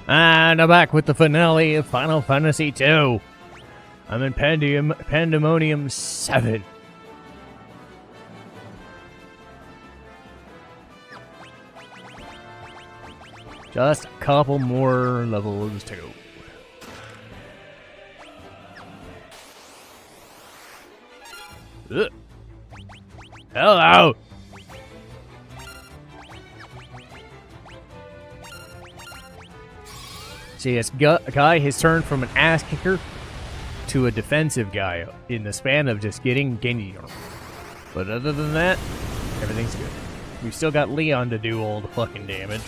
And I'm back with the finale of Final Fantasy II. I'm in Pandemonium 7. Just a couple more levels to go. Ugh. Hello! See, this guy has turned from an ass kicker to a defensive guy in the span of just getting Genji armor. But other than that, everything's good. We've still got Leon to do all the fucking damage.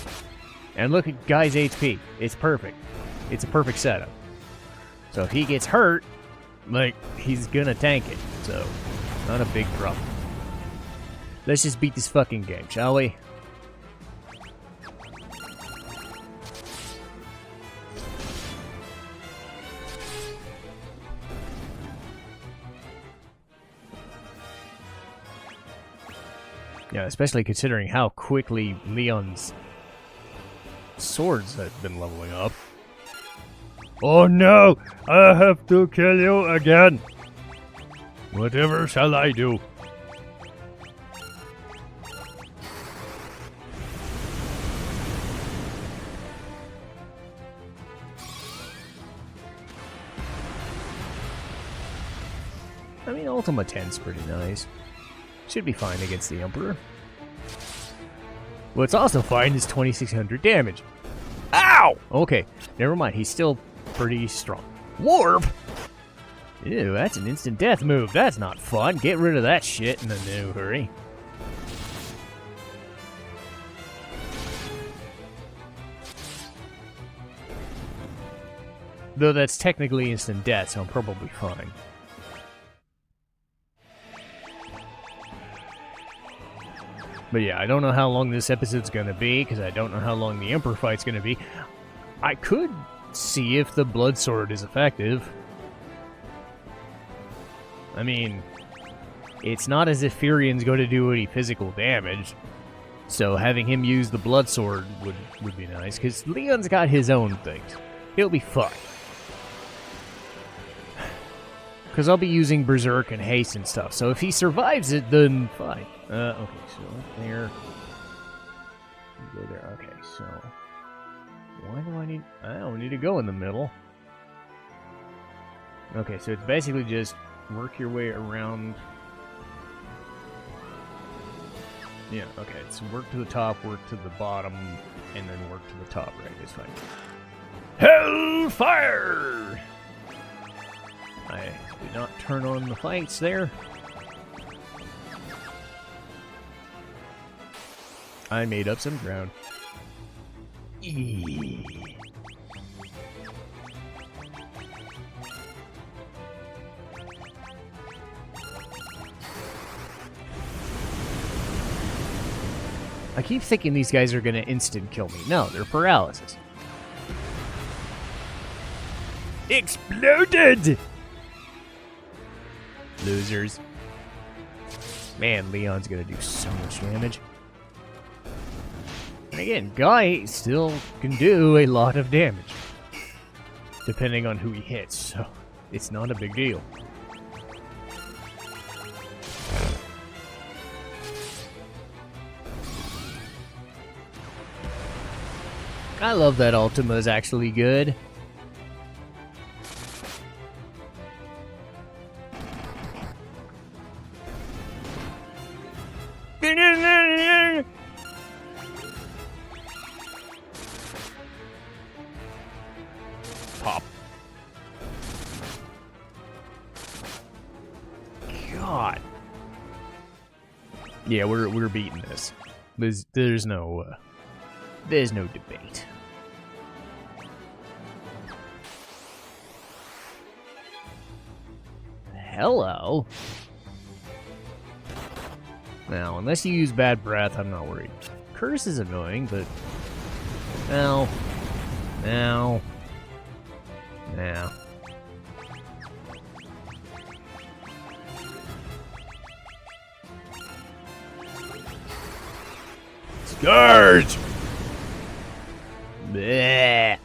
And look at Guy's HP. It's perfect. It's a perfect setup. So if he gets hurt, like, he's gonna tank it. So, not a big problem. Let's just beat this fucking game, shall we? Yeah, especially considering how quickly Leon's swords have been leveling up. Oh no! I have to kill you again! Whatever shall I do? I mean, Ultima 10's pretty nice. Should be fine against the Emperor. What's also fine is 2600 damage. Ow! Okay, never mind. He's still pretty strong. Warp? Ew, that's an instant death move. That's not fun. Get rid of that shit in a new hurry. Though that's technically instant death, so I'm probably fine. But yeah, I don't know how long this episode's gonna be, because I don't know how long the Emperor fight's gonna be. I could see if the Blood Sword is effective. I mean, it's not as if Furion's going to do any physical damage, so having him use the Blood Sword would be nice, because Leon's got his own things. He'll be fine. Because I'll be using Berserk and Haste and stuff, so if he survives it, then fine. Okay, so up there. Go there. Okay, so why do I need? I don't need to go in the middle. Okay, so it's basically just work your way around. Yeah. Okay, so work to the top, work to the bottom, and then work to the top. Right, it's fine. Hellfire! I did not turn on the fights there. I made up some ground. I keep thinking these guys are gonna instant kill me. No, they're paralysis. Exploded! Losers. Man, Leon's gonna do so much damage. And again, Guy still can do a lot of damage, depending on who he hits, so it's not a big deal. I love that Ultima is actually good. Pop. God. Yeah, we're beating this. There's no debate. Hello. Now, unless you use bad breath, I'm not worried. Curse is annoying, but no. Scourge! Bleh.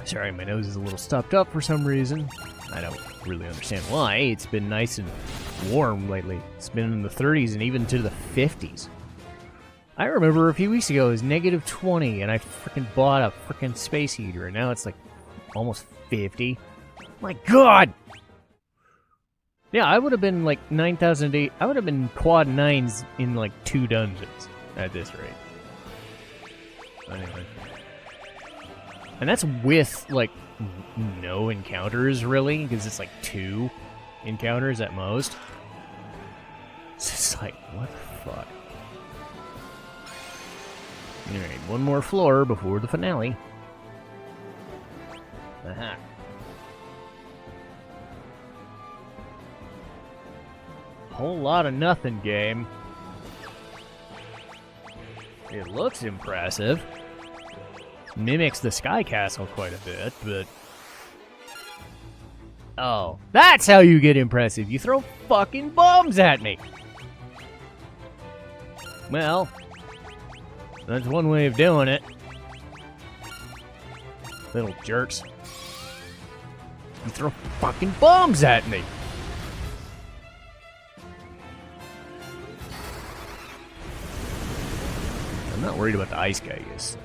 Sorry, my nose is a little stopped up for some reason. I don't really understand why. It's been nice and warm lately. It's been in the 30s and even to the 50s. I remember a few weeks ago it was negative 20 and I freaking bought a freaking space heater and now it's like almost 50. My god! Yeah, I would have been like 9,008. I would have been quad 9s in like 2 dungeons at this rate. Anyway. And that's with like no encounters really, because it's like 2 encounters at most. It's just like, what the fuck? Alright, one more floor before the finale. Aha. Whole lot of nothing, game. It looks impressive. Mimics the Sky Castle quite a bit, but... Oh, that's how you get impressive. You throw fucking bombs at me. Well, that's one way of doing it. Little jerks. You throw fucking bombs at me. I'm not worried about the ice guy, I guess.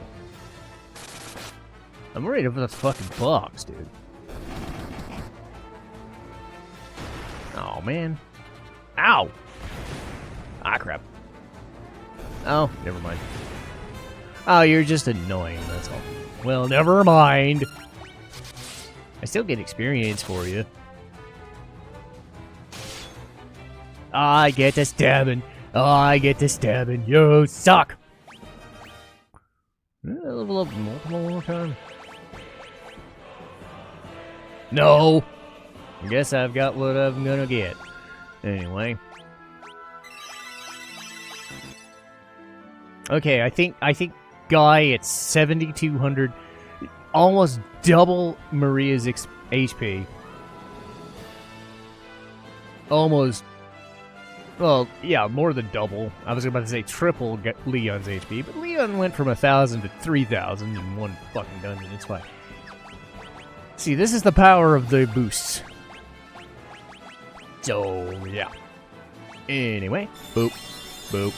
I'm worried about the fucking bombs, dude. Oh, man. Ow! Ah, crap. Oh, never mind. Oh, you're just annoying, that's all. Well, never mind. I still get experience for you. I get to stabbing. I get to stabbing. You suck! Level up multiple more times. No! I guess I've got what I'm gonna get. Anyway. Okay, I think Guy at 7,200, almost double Maria's HP. Almost, well, yeah, more than double. I was about to say triple Leon's HP, but Leon went from 1,000 to 3,000 in one fucking dungeon. It's fine. See, this is the power of the boosts. So, yeah. Anyway, boop, boop.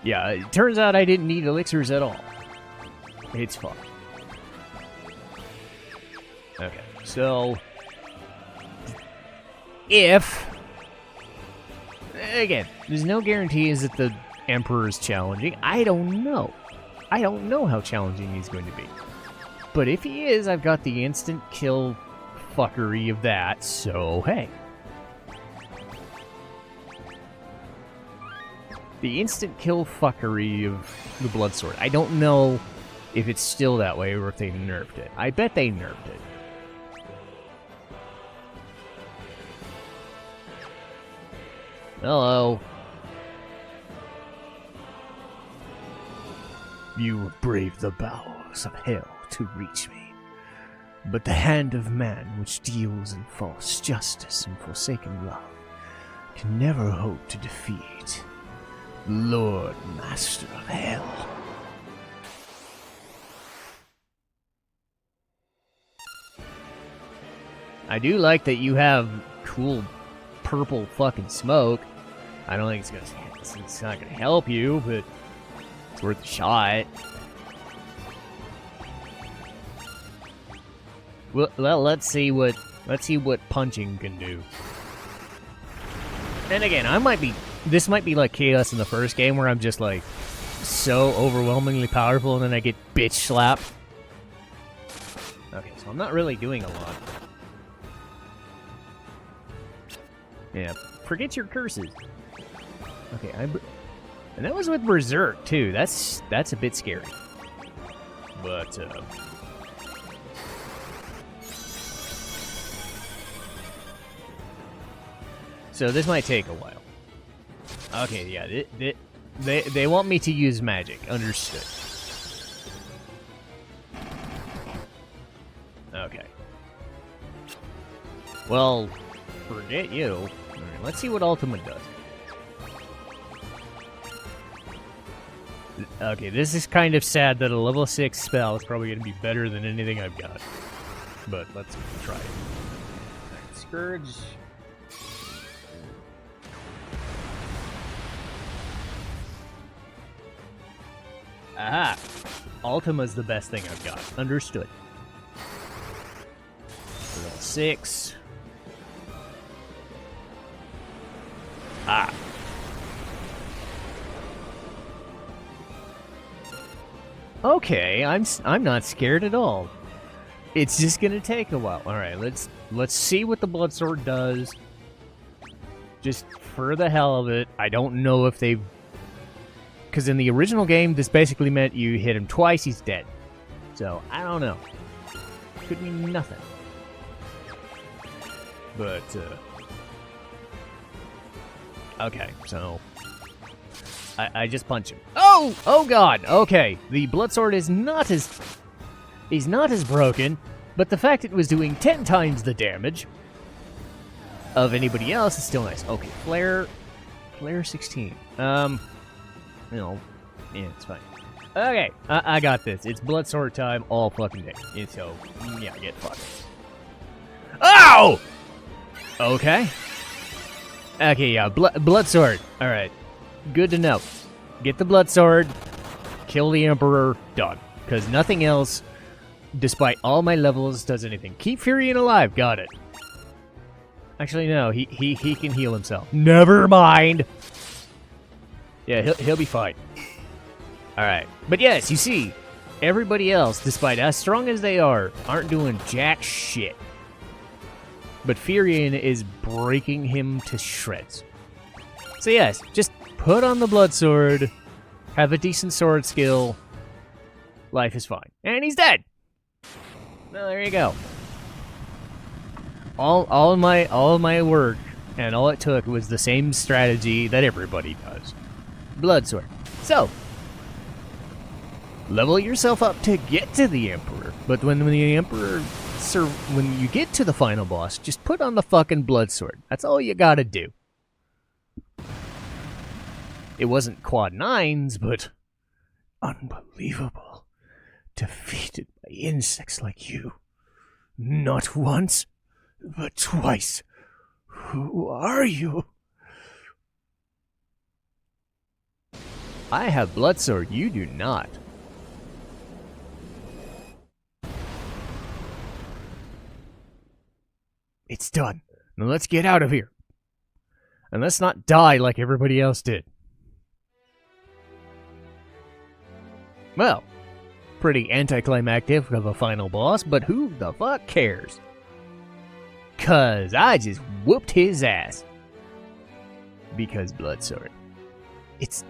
Yeah, it turns out I didn't need elixirs at all. It's fine. Okay, so... If... Again, there's no guarantees that the Emperor is challenging. I don't know. I don't know how challenging he's going to be. But if he is, I've got the instant kill fuckery of that, so hey. The instant kill fuckery of the Bloodsword. I don't know if it's still that way or if they nerfed it. I bet they nerfed it. Hello. You braved the bowels of hell to reach me. But the hand of man which deals in false justice and forsaken love can never hope to defeat Lord Master of Hell. I do like that you have cool purple fucking smoke. I don't think it's not gonna help you, but it's worth a shot. Well, let's see what punching can do. And again, this might be like Chaos in the first game where I'm just like so overwhelmingly powerful and then I get bitch slapped. Okay, so I'm not really doing a lot. Yeah, forget your curses. Okay, and that was with Berserk too. That's a bit scary. But so this might take a while. Okay, yeah, they want me to use magic. Understood. Okay. Well, forget you. All right, let's see what Ultimate does. Okay, this is kind of sad that a level 6 spell is probably going to be better than anything I've got. But let's try it. Scourge. Aha! Ultima's the best thing I've got. Understood. Level 6. Ah. Okay, I'm not scared at all. It's just gonna take a while. All right, let's see what the blood sword does. Just for the hell of it. I don't know if they've, because in the original game, this basically meant you hit him twice, he's dead. So I don't know. Could mean nothing. But okay, so. I just punch him. Oh! Oh god! Okay, the blood sword is not as broken, but the fact it was doing 10 times the damage of anybody else is still nice. Okay, flare 16. You know, yeah, it's fine. Okay, I got this. It's blood sword time all fucking day. And so, yeah, get fucked. Oh! Okay. Okay, yeah, blood sword. All right. Good to know. Get the blood sword, kill the Emperor, done. Because nothing else, despite all my levels, does anything. Keep Furion alive, got it. Actually, no, he can heal himself. Never mind. Yeah, he'll be fine. Alright. But yes, you see, everybody else, despite as strong as they are, aren't doing jack shit. But Furion is breaking him to shreds. So yes, just put on the blood sword, have a decent sword skill, life is fine. And he's dead! Well, there you go. All of my work, and all it took was the same strategy that everybody does. Blood sword. So, level yourself up to get to the Emperor, but when the Emperor, when you get to the final boss, just put on the fucking blood sword. That's all you gotta do. It wasn't quad 9s, but unbelievable. Defeated by insects like you. Not once, but twice. Who are you? I have blood sword, you do not. It's done. Now let's get out of here. And let's not die like everybody else did. Well, pretty anticlimactic of a final boss, but who the fuck cares? 'Cause I just whooped his ass. Because blood sword. It's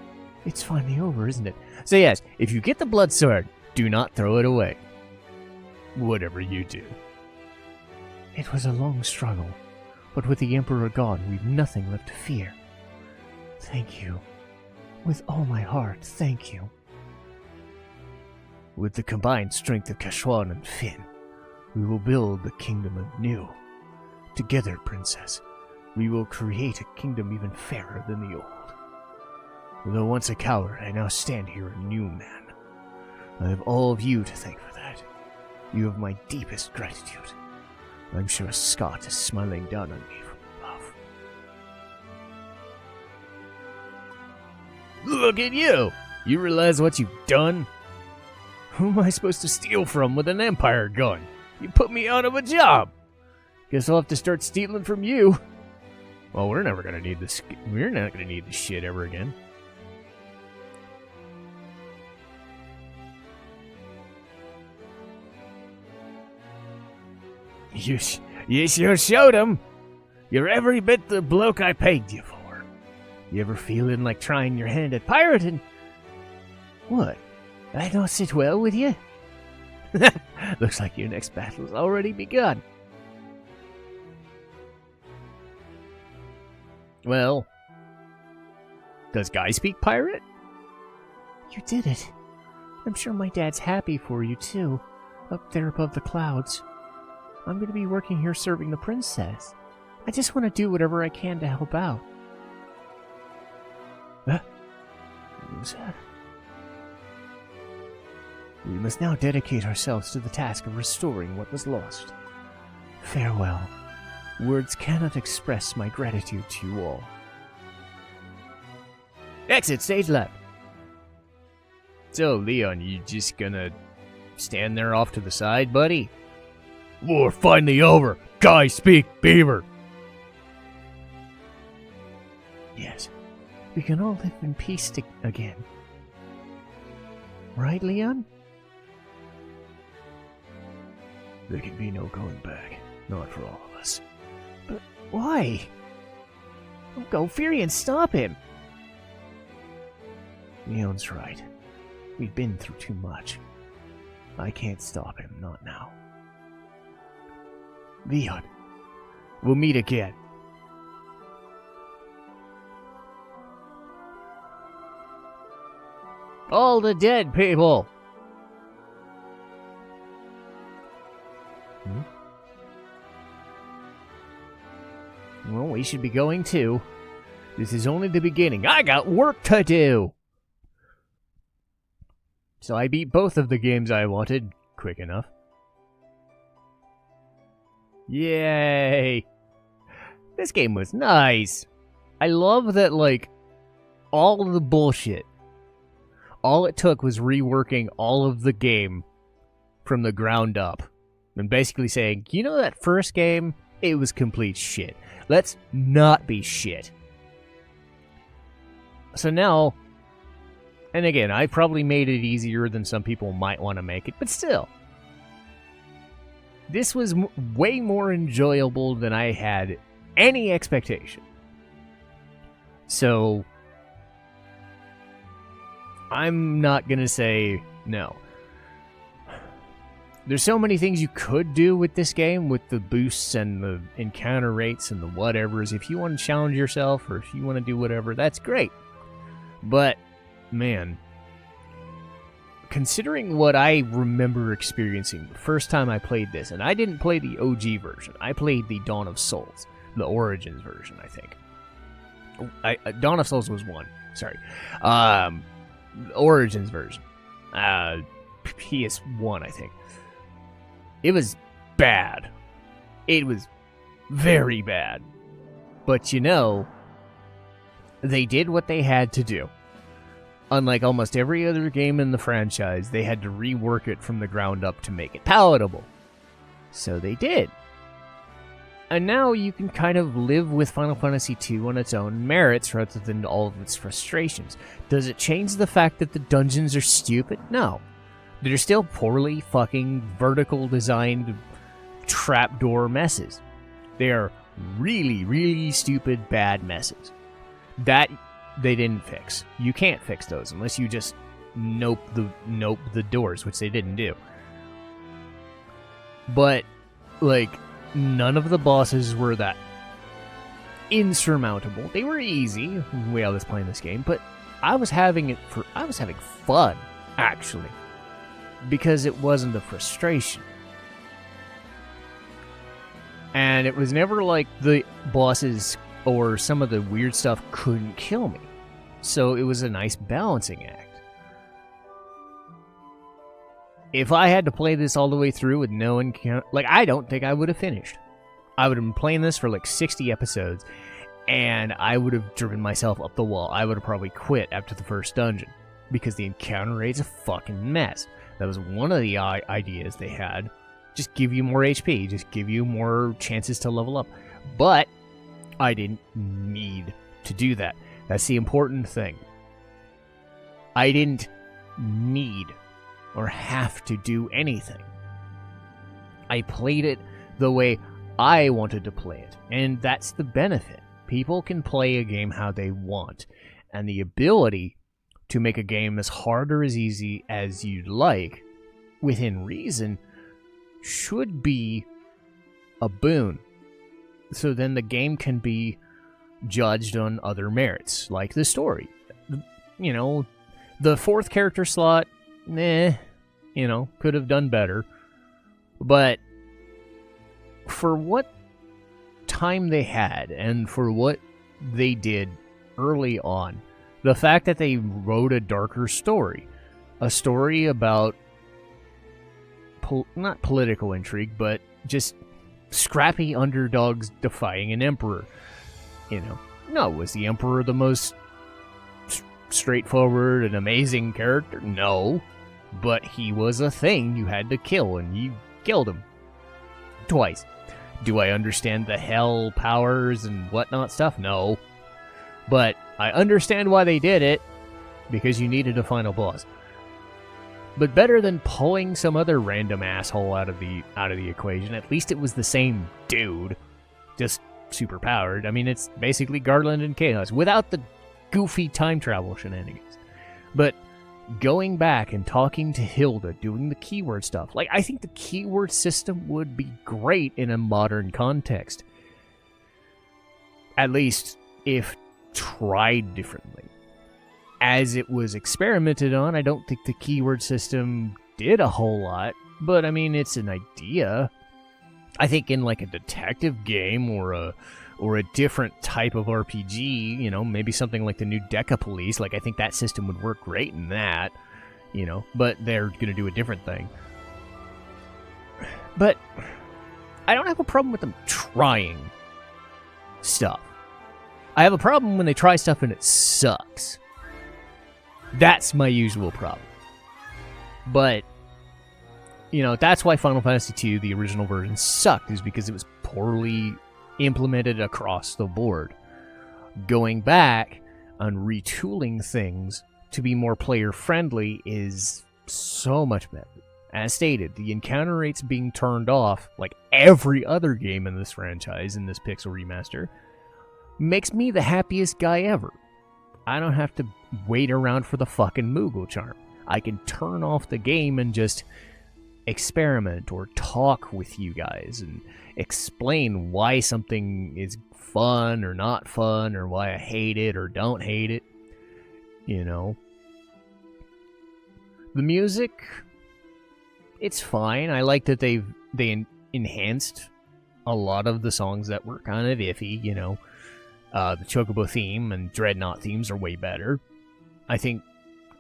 finally over, isn't it? So yes, if you get the blood sword, do not throw it away. Whatever you do. It was a long struggle, but with the Emperor gone, we've nothing left to fear. Thank you. With all my heart, thank you. With the combined strength of Kashwan and Finn, we will build the kingdom anew. Together, princess, we will create a kingdom even fairer than the old. Though once a coward, I now stand here a new man. I have all of you to thank for that. You have my deepest gratitude. I'm sure Scott is smiling down on me from above. Look at you! You realize what you've done? Who am I supposed to steal from with an Empire gun? You put me out of a job! Guess I'll have to start stealing from you. Well, we're never gonna need this. We're not gonna need this shit ever again. You sure showed him. You're every bit the bloke I paid you for. You ever feeling like trying your hand at pirating? What? I don't sit well with you? Looks like your next battle's already begun. Well, does Guy speak pirate? You did it. I'm sure my dad's happy for you, too. Up there above the clouds. I'm going to be working here serving the princess. I just want to do whatever I can to help out. Who's that? We must now dedicate ourselves to the task of restoring what was lost. Farewell. Words cannot express my gratitude to you all. Exit stage left. So, Leon, you just gonna stand there off to the side, buddy? War finally over. Guy speak beaver. Yes. We can all live in peace again. Right, Leon? There can be no going back. Not for all of us. But why? Don't go, Fury, and stop him! Leon's right. We've been through too much. I can't stop him, not now. Leon, we'll meet again. All the dead people! Well, we should be going too. This is only the beginning. I got work to do! So I beat both of the games I wanted quick enough. Yay! This game was nice. I love that, like, all of the bullshit. All it took was reworking all of the game from the ground up. And basically saying, you know that first game? It was complete shit. Let's not be shit. So now, and again, I probably made it easier than some people might want to make it, but still. This was way more enjoyable than I had any expectation. So, I'm not going to say no. There's so many things you could do with this game, with the boosts and the encounter rates and the whatevers. If you want to challenge yourself, or if you want to do whatever, that's great. But, man, considering what I remember experiencing the first time I played this, and I didn't play the OG version, I played the Dawn of Souls, the Origins version, I think. Dawn of Souls was one, sorry. Origins version. PS1, I think. It was bad. It was very bad. But you know, they did what they had to do. Unlike almost every other game in the franchise, they had to rework it from the ground up to make it palatable. So they did. And now you can kind of live with Final Fantasy II on its own merits rather than all of its frustrations. Does it change the fact that the dungeons are stupid? No. They're still poorly fucking vertical designed trapdoor messes. They are really, really stupid, bad messes. That they didn't fix. You can't fix those unless you just nope the doors, which they didn't do. But, like, none of the bosses were that insurmountable. They were easy the way I was playing this game, but I was having fun, actually. Because it wasn't a frustration. And it was never like the bosses or some of the weird stuff couldn't kill me. So it was a nice balancing act. If I had to play this all the way through with no encounter, like, I don't think I would have finished. I would have been playing this for like 60 episodes, and I would have driven myself up the wall. I would have probably quit after the first dungeon, because the encounter rate's a fucking mess. That was one of the ideas they had. Just give you more HP. Just give you more chances to level up. But I didn't need to do that. That's the important thing. I didn't need or have to do anything. I played it the way I wanted to play it. And that's the benefit. People can play a game how they want. And the ability to make a game as hard or as easy as you'd like, within reason, should be a boon. So then the game can be judged on other merits, like the story. You know, the fourth character slot, could have done better. But for what time they had, and for what they did early on, the fact that they wrote a darker story, a story about not political intrigue, but just scrappy underdogs defying an emperor. No, was the emperor the most straightforward and amazing character? No, but he was a thing you had to kill, and you killed him twice. Do I understand the hell powers and whatnot stuff? No, but I understand why they did it, because you needed a final boss. But better than pulling some other random asshole out of the equation, at least it was the same dude, just super powered. I mean, it's basically Garland and Chaos without the goofy time travel shenanigans. But going back and talking to Hilda, doing the keyword stuff, like, I think the keyword system would be great in a modern context. At least if tried differently. As it was experimented on, I don't think the keyword system did a whole lot, but I mean, it's an idea. I think in like a detective game or a different type of RPG, maybe something like the new Deca Police, like I think that system would work great in that, but they're going to do a different thing. But I don't have a problem with them trying stuff. I have a problem when they try stuff and it sucks. That's my usual problem. But, that's why Final Fantasy II, the original version, sucked, is because it was poorly implemented across the board. Going back and retooling things to be more player-friendly is so much better. As stated, the encounter rates being turned off, like every other game in this franchise, in this Pixel Remaster, makes me the happiest guy ever. I don't have to wait around for the fucking Moogle charm. I can turn off the game and just experiment or talk with you guys and explain why something is fun or not fun or why I hate it or don't hate it. The music, it's fine. I like that they enhanced a lot of the songs that were kind of iffy, The Chocobo theme and Dreadnought themes are way better. I think,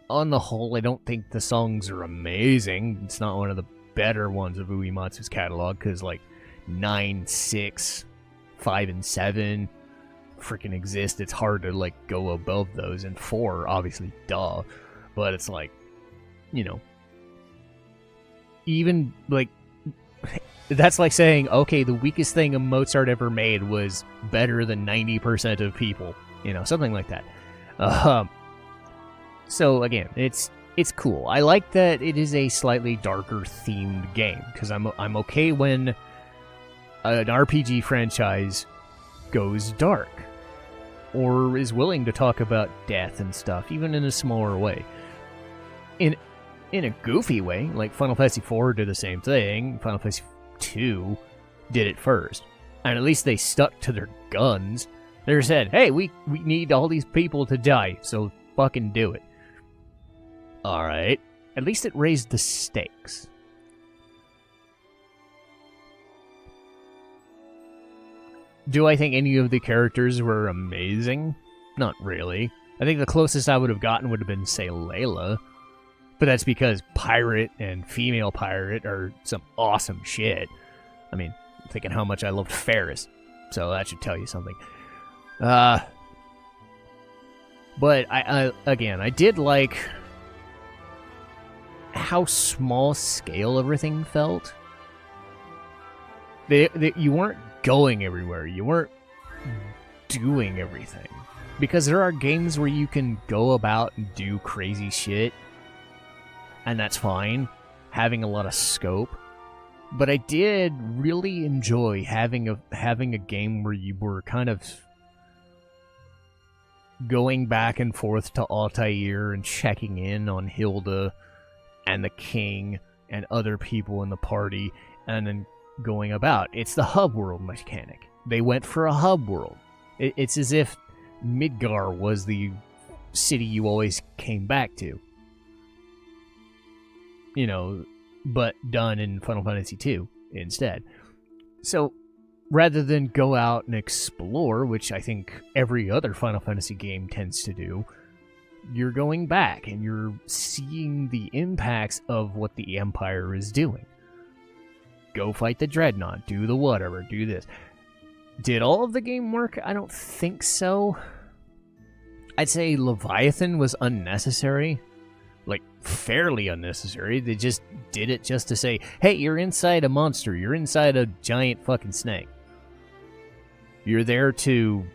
on the whole, I don't think the songs are amazing. It's not one of the better ones of Uematsu's catalog, because, 9, 6, 5, and 7 freaking exist. It's hard to, go above those. And 4, obviously, duh. But it's even, that's like saying, okay, the weakest thing a Mozart ever made was better than 90% of people. Something like that. So, again, it's cool. I like that it is a slightly darker themed game, because I'm okay when an RPG franchise goes dark, or is willing to talk about death and stuff, even in a smaller way. In a goofy way, like Final Fantasy IV did the same thing. Final Fantasy 2 did it first, and at least they stuck to their guns. They said, hey, we need all these people to die, so fucking do it. Alright, at least it raised the stakes. Do I think any of the characters were amazing? Not really. I think the closest I would have gotten would have been, say, Layla. But that's because pirate and female pirate are some awesome shit. I mean, I'm thinking how much I loved Ferris, so that should tell you something. But I did like how small scale everything felt. You weren't going everywhere. You weren't doing everything. Because there are games where you can go about and do crazy shit, and that's fine, having a lot of scope. But I did really enjoy having a game where you were kind of going back and forth to Altair and checking in on Hilda and the king and other people in the party, and then going about. It's the hub world mechanic. They went for a hub world. It's as if Midgar was the city you always came back to. But done in Final Fantasy II instead. So, rather than go out and explore, which I think every other Final Fantasy game tends to do, you're going back and you're seeing the impacts of what the Empire is doing. go fight the Dreadnought, do the whatever, do this. Did all of the game work? I don't think so. I'd say Leviathan was unnecessary. Like, fairly unnecessary. They just did it just to say, hey, you're inside a monster. You're inside a giant fucking snake. You're there to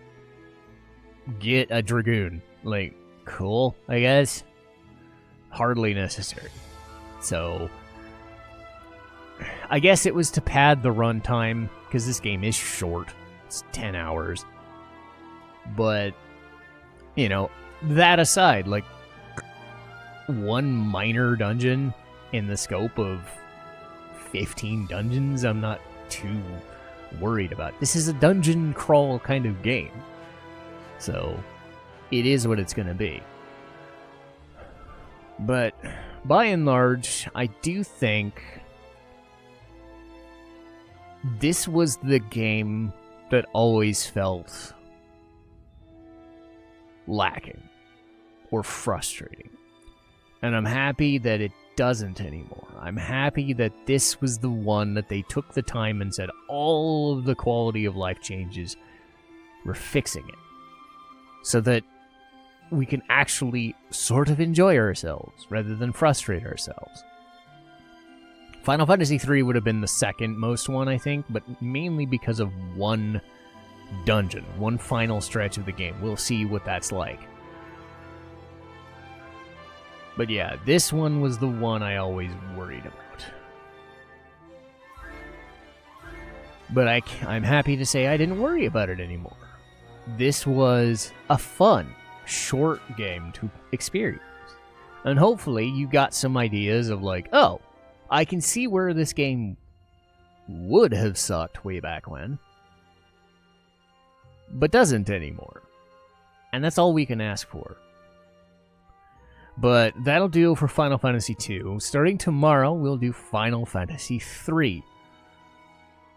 get a Dragoon. Like, cool, I guess. Hardly necessary. So, I guess it was to pad the runtime, because this game is short. It's 10 hours. But, you know, that aside, like, one minor dungeon in the scope of 15 dungeons, I'm not too worried about. This is a dungeon crawl kind of game. So, it is what it's going to be. But, by and large, I do think this was the game that always felt lacking or frustrating. And I'm happy that it doesn't anymore. I'm happy that this was the one that they took the time and said all of the quality of life changes, we're fixing it. So that we can actually sort of enjoy ourselves rather than frustrate ourselves. Final Fantasy III would have been the second most one, I think, but mainly because of one dungeon, one final stretch of the game. We'll see what that's like. But yeah, this one was the one I always worried about. But I'm happy to say I didn't worry about it anymore. This was a fun, short game to experience. And hopefully you got some ideas of like, oh, I can see where this game would have sucked way back when, but doesn't anymore. And that's all we can ask for. But that'll do for Final Fantasy II. Starting tomorrow, we'll do Final Fantasy III.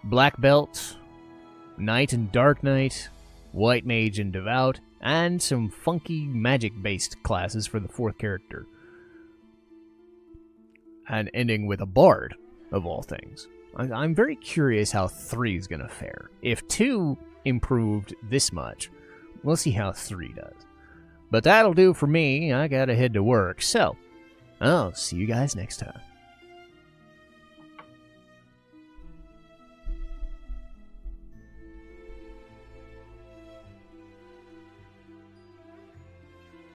Black Belt, Knight and Dark Knight, White Mage and Devout, and some funky magic-based classes for the fourth character. And ending with a bard, of all things. I'm very curious how 3 is going to fare. If 2 improved this much, we'll see how 3 does. But that'll do for me. I gotta head to work, so I'll see you guys next time.